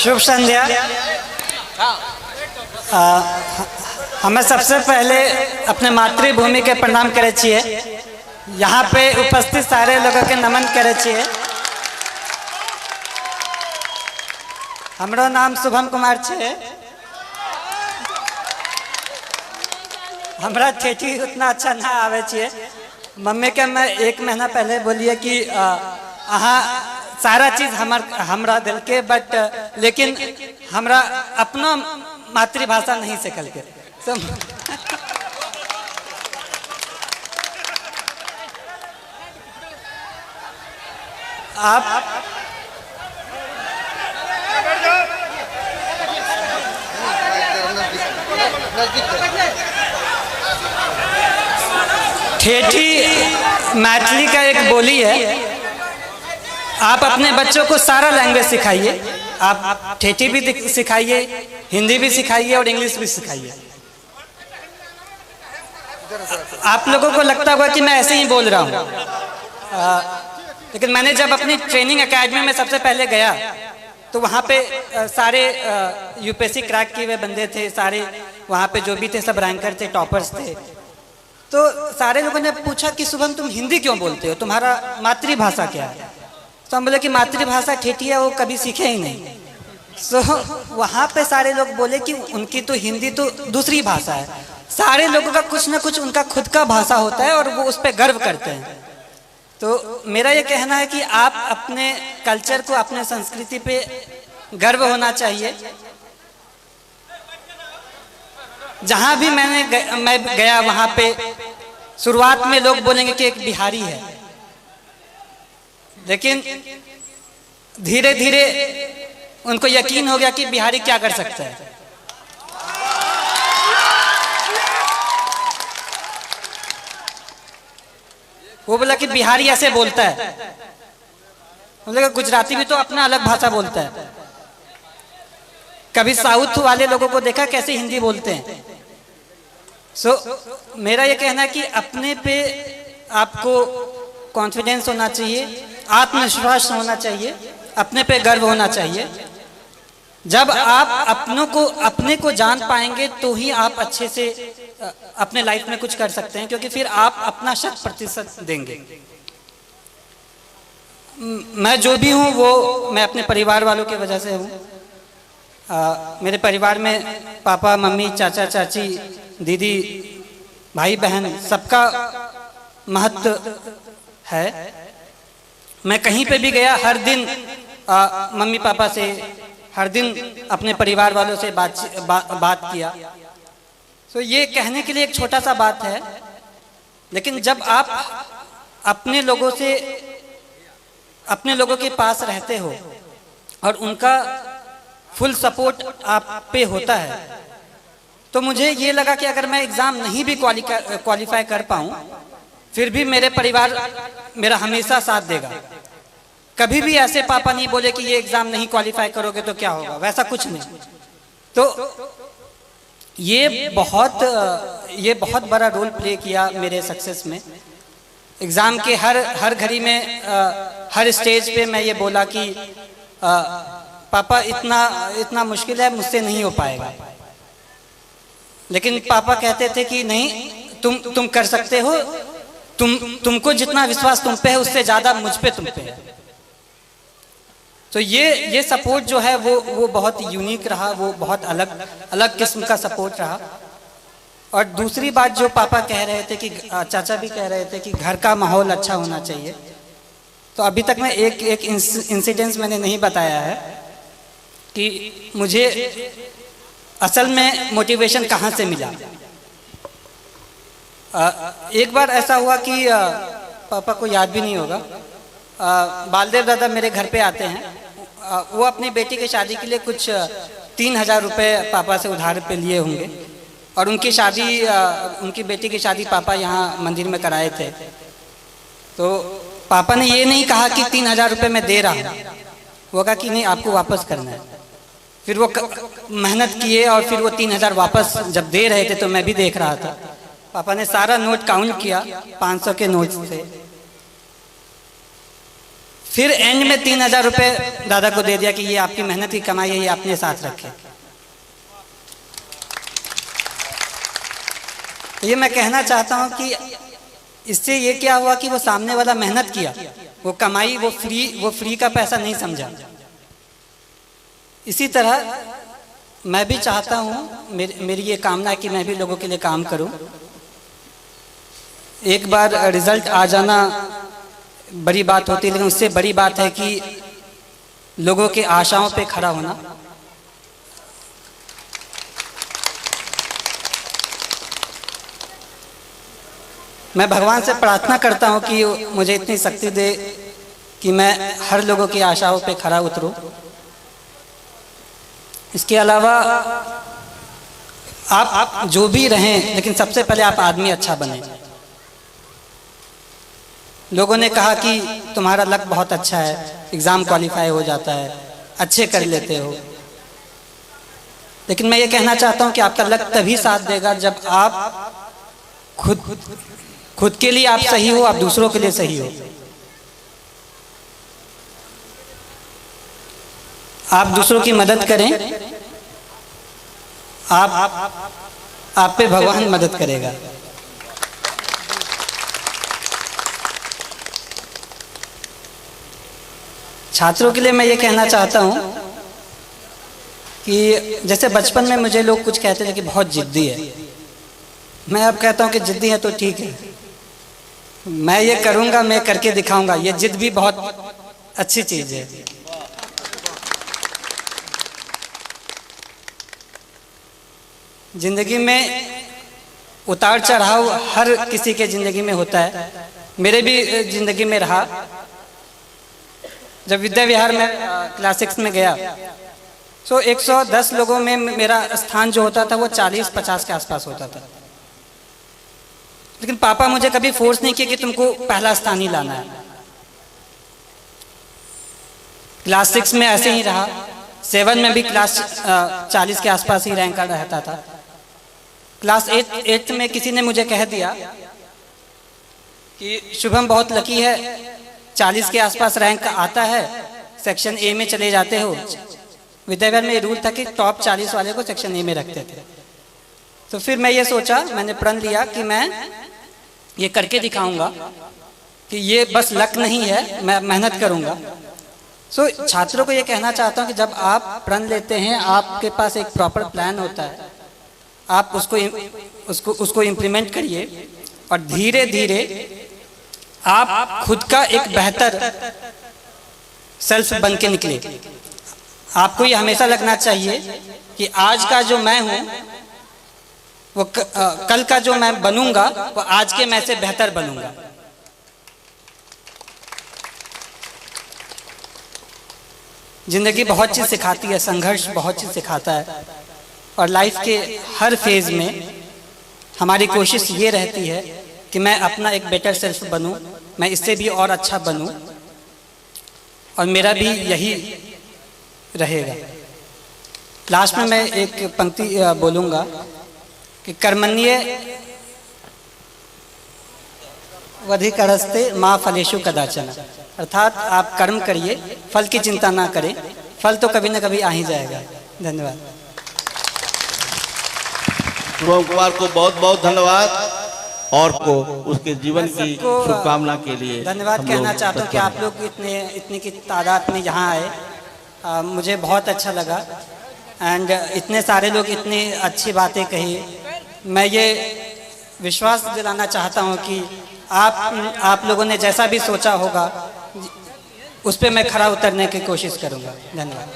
शुभ संध्या। हमें सबसे पहले अपने मातृभूमि के प्रणाम करे छिए। यहाँ पे उपस्थित सारे लोगों के नमन करे छिए। हमरो नाम शुभम कुमार छे। हमरा ठेठी उतना अच्छा ना आवे छिए। मम्मी के मैं 1 महीना पहले बोलिए कि अहाँ सारा चीज हमरा दिल के, बट लेकिन हमरा अपना मातृभाषा नहीं सिखल के। आप ठेठी मैथिली का एक बोली है। आप अपने बच्चों को सारा लैंग्वेज सिखाइए। आप ठेठी भी सिखाइए, हिंदी भी सिखाइए और इंग्लिश भी सिखाइए। आप लोगों को लगता होगा कि मैं ऐसे ही बोल रहा हूँ, लेकिन मैंने जब अपनी ट्रेनिंग एकेडमी में सबसे पहले गया तो वहाँ पे सारे यूपीएससी क्रैक किए हुए बंदे थे। सारे वहाँ पे जो भी थे सब रैंकर थे, टॉपर्स थे। तो सारे लोगों ने पूछा कि शुभम तुम हिंदी क्यों बोलते हो, तुम्हारा मातृभाषा क्या है? तो हम बोले कि मातृभाषा ठेठी है, वो कभी सीखे ही नहीं। वहाँ पे सारे लोग बोले कि उनकी तो हिंदी तो दूसरी भाषा है। सारे लोगों का कुछ ना कुछ उनका खुद का भाषा होता है और वो उस पर गर्व करते हैं। तो मेरा ये कहना है कि आप अपने कल्चर को, अपने संस्कृति पे गर्व होना चाहिए। जहाँ भी मैं गया वहाँ पे शुरुआत में लोग बोलेंगे कि एक बिहारी है, लेकिन धीरे धीरे उनको यकीन हो गया कि बिहारी क्या कर सकता है। वो बोला कि बिहारी ऐसे बोलता है। बोले गुजराती भी तो अपना अलग भाषा बोलता है। कभी साउथ वाले लोगों को देखा कैसे हिंदी बोलते हैं। मेरा ये कहना है कि अपने पे आपको कॉन्फिडेंस होना चाहिए, आत्मविश्वास होना चाहिए, अपने पे गर्व होना चाहिए। जब आप अपने को जान पाएंगे तो ही आप अच्छे से अपने लाइफ में कुछ कर सकते हैं, क्योंकि फिर आप अपना 100% देंगे। मैं जो भी हूँ वो मैं अपने परिवार वालों की वजह से हूँ। मेरे परिवार में पापा, मम्मी, चाचा, चाची, दीदी, भाई, बहन, सबका महत्व है। मैं कहीं पे भी गया, हर दिन मम्मी पापा से, हर दिन अपने परिवार वालों से बात किया। तो ये कहने के लिए एक छोटा सा बात है, लेकिन जब आप अपने लोगों के पास रहते हो और उनका फुल सपोर्ट आप पे होता है, तो मुझे ये लगा कि अगर मैं एग्ज़ाम नहीं भी क्वालिफाई कर पाऊँ, फिर भी मेरे परिवार मेरा हमेशा साथ देगा। कभी भी ऐसे पापा नहीं बोले कि ये एग्ज़ाम नहीं क्वालिफाई करोगे तो क्या होगा, वैसा कुछ नहीं। तो ये बहुत बड़ा रोल प्ले किया मेरे सक्सेस में। एग्ज़ाम के हर घड़ी में, हर स्टेज पे मैं ये बोला कि पापा इतना मुश्किल है, मुझसे नहीं हो पाएगा। लेकिन पापा कहते थे कि नहीं, तुम कर सकते हो। तुमको जितना विश्वास तुम पे है उससे ज़्यादा मुझ पे तुम पे है। तो ये सपोर्ट जो है वो बहुत यूनिक रहा, वो बहुत अलग किस्म का सपोर्ट रहा। और दूसरी बात जो पापा कह रहे थे कि चाचा भी कह रहे थे कि घर का माहौल अच्छा होना चाहिए। तो अभी तक मैं एक इंसिडेंस मैंने नहीं बताया है कि मुझे असल में मोटिवेशन कहाँ से मिला। एक बार ऐसा हुआ कि पापा को याद भी नहीं होगा, बालदेव दादा मेरे घर पे आते हैं। वो अपनी बेटी की शादी के लिए कुछ 3000 रुपये पापा से उधार पे लिए होंगे, और उनकी बेटी की शादी पापा यहाँ मंदिर में कराए थे। तो पापा ने ये नहीं कहा कि 3000 रुपये मैं दे रहा हूँ, वो कहा कि नहीं, आपको वापस करना है। फिर वो मेहनत किए और फिर वो 3000 वापस जब दे रहे थे तो मैं भी देख रहा था। पापा ने सारा नोट काउंट किया 500 के नोट से, फिर एंड में 3000 रुपये दादा को दे दिया कि ये आपकी मेहनत की कमाई है, ये अपने साथ रखे। ये मैं कहना चाहता हूँ कि इससे ये क्या हुआ कि वो सामने वाला मेहनत किया, वो कमाई, वो फ्री का पैसा नहीं समझा। इसी तरह मैं भी चाहता हूँ, मेरी ये कामना है कि मैं भी लोगों के लिए काम करूँ। एक बार रिजल्ट आ जाना बड़ी बात होती है, लेकिन उससे बड़ी बात है कि लोगों के आशाओं पे खड़ा होना। मैं भगवान से प्रार्थना करता हूँ कि मुझे इतनी शक्ति दे कि मैं हर लोगों की आशाओं पे खरा उतरूँ। इसके अलावा आप जो भी रहें, लेकिन सबसे पहले आप आदमी अच्छा बने। लोगों ने कहा कि तुम्हारा लक बहुत अच्छा है, एग्ज़ाम क्वालिफाई हो जाता है, अच्छे कर लेते हो। लेकिन मैं ये कहना चाहता हूँ कि आपका लक तभी साथ देगा जब आप खुद के लिए आप सही हो, आप दूसरों के लिए सही हो। आप दूसरों की मदद करें, आप पे भगवान मदद करेगा। छात्रों के लिए मैं ये कहना चाहता हूँ कि जैसे बचपन में मुझे लोग कुछ कहते थे कि बहुत जिद्दी है, मैं अब कहता हूँ कि जिद्दी है तो ठीक है, मैं ये करूँगा, मैं करके दिखाऊंगा। ये जिद भी बहुत अच्छी चीज़ है। जिंदगी में उतार चढ़ाव हर किसी के जिंदगी में होता है, मेरे भी जिंदगी में रहा। जब विद्या विहार में क्लास 6 में गया तो 110 लोगों में मेरा स्थान जो होता था वो 40-50 के आसपास होता था। लेकिन पापा मुझे कभी फोर्स नहीं किया कि तुमको पहला स्थान ही लाना है। क्लास 6 में ऐसे ही रहा, 7 में भी क्लास 40 के आसपास ही रैंक रहता था। क्लास 8 में किसी ने मुझे कह दिया कि शुभम बहुत लकी है, 40 के आसपास रैंक आता है, सेक्शन ए में चले जाते हो। विद्याविहार में ये रूल था कि टॉप 40 वाले को सेक्शन ए में रखते थे। तो फिर मैं ये सोचा, मैंने प्रण लिया कि मैं ये करके दिखाऊंगा कि ये बस लक नहीं है, मैं मेहनत करूंगा। छात्रों को ये कहना चाहता हूँ कि जब आप प्रण लेते हैं, आपके पास एक प्रॉपर प्लान होता है, आप उसको इम्प्लीमेंट करिए और धीरे धीरे आप खुद का एक बेहतर सेल्फ बन के निकले। आपको ये हमेशा लगना चाहिए कि आज का जो मैं हूं वो कल का जो मैं बनूंगा वो आज के मैं से बेहतर बनूंगा। जिंदगी बहुत चीज सिखाती है, संघर्ष बहुत चीज सिखाता है, और लाइफ के हर फेज में हमारी कोशिश ये रहती है कि मैं अपना एक बेटर सेल्फ बनूं, मैं इससे भी और अच्छा बनूं, और मेरा भी यही रहेगा। लास्ट में मैं एक पंक्ति बोलूंगा कि कर्मण्ये वधिकरस्ते माँ फलेषु कदाचन, अर्थात आप कर्म करिए, फल की चिंता ना करें, फल तो कभी ना कभी आ ही जाएगा। धन्यवाद। शुभम कुमार को बहुत बहुत धन्यवाद और को उसके जीवन की शुभकामना के लिए धन्यवाद कहना चाहता हूँ कि आप लोग इतनी की तादाद में यहाँ आए, मुझे बहुत अच्छा लगा। एंड इतने सारे लोग इतनी अच्छी बातें कही। मैं ये विश्वास दिलाना चाहता हूँ कि आप लोगों ने जैसा भी सोचा होगा उस पर मैं खरा उतरने की कोशिश करूँगा। धन्यवाद।